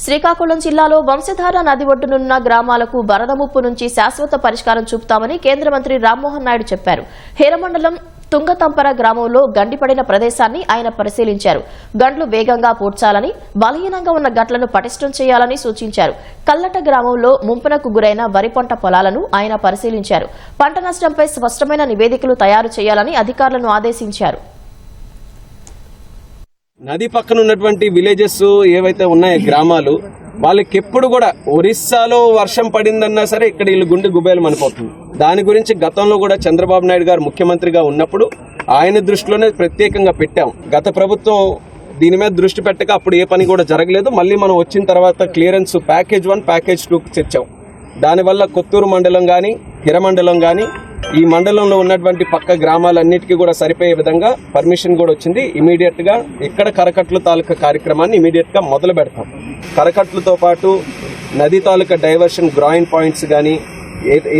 శ్రీకాకుళం జిల్లాలో వంశధార నది ఒడ్డునున్న గ్రామాలకు వరద ముప్పు నుంచి శాశ్వత పరిష్కారం చూపుతామని కేంద్ర మంత్రి రామ్మోహన్ నాయుడు చెప్పారు. హేరమండలం తుంగతంపర గ్రామంలో గండిపడిన ప్రదేశాన్ని ఆయన పరిశీలించారు. గండ్లు వేగంగా పూడ్చాలని, బలహీనంగా ఉన్న గట్లను పటిష్టం చేయాలని సూచించారు. కల్లట గ్రామంలో ముంపునకు గురైన వరి పంట పొలాలను ఆయన పరిశీలించారు. పంట నష్టంపై స్పష్టమైన నివేదికలు తయారు చేయాలని అధికారులను ఆదేశించారు. నది పక్కన ఉన్నటువంటి విలేజెస్ ఏవైతే ఉన్నాయో గ్రామాలు, వాళ్ళకి ఎప్పుడు కూడా ఒరిస్సాలో వర్షం పడిందన్నా సరే ఇక్కడ వీళ్ళు గుండె గుబేలు మనిపోతుంది. దాని గురించి గతంలో కూడా చంద్రబాబు నాయుడు గారు ముఖ్యమంత్రిగా ఉన్నప్పుడు ఆయన దృష్టిలోనే ప్రత్యేకంగా పెట్టాం. గత ప్రభుత్వం దీని మీద దృష్టి పెట్టక అప్పుడు ఏ పని కూడా జరగలేదు. మళ్ళీ మనం వచ్చిన తర్వాత క్లియరెన్స్ ప్యాకేజ్ 1, ప్యాకేజ్ 2 తెచ్చాం. దానివల్ల కొత్తూరు మండలం కానీ, హిరమండలం కానీ, ఈ మండలంలో ఉన్నటువంటి పక్క గ్రామాలన్నిటికీ కూడా సరిపోయే విధంగా పర్మిషన్ కూడా వచ్చింది. ఇమీడియట్ గా ఇక్కడ కరకట్లు తాలూకా కార్యక్రమాన్ని ఇమీడియట్ గా మొదలు పెడతాం. కరకట్లతో పాటు నది తాలూకా డైవర్షన్ గ్రాయిన్ పాయింట్స్ కానీ,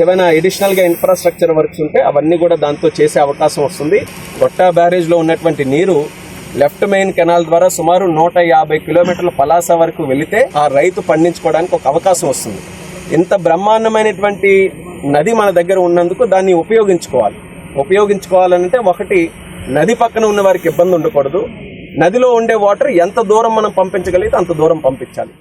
ఏవైనా అడిషనల్ గా ఇన్ఫ్రాస్ట్రక్చర్ వర్క్స్ ఉంటే అవన్నీ కూడా దాంతో చేసే అవకాశం వస్తుంది. గొట్టా బ్యారేజ్ లో ఉన్నటువంటి నీరు లెఫ్ట్ మెయిన్ కెనాల్ ద్వారా సుమారు 150 కిలోమీటర్ల పలాస వరకు వెళితే ఆ రైతు పండించుకోవడానికి ఒక అవకాశం వస్తుంది. ఇంత బ్రహ్మాండమైనటువంటి నది మన దగ్గర ఉన్నందుకు దాన్ని ఉపయోగించుకోవాలంటే ఒకటి, నది పక్కన ఉన్న వారికి ఇబ్బంది ఉండకూడదు. నదిలో ఉండే వాటర్ ఎంత దూరం మనం పంపించగలిగితే అంత దూరం పంపించాలి.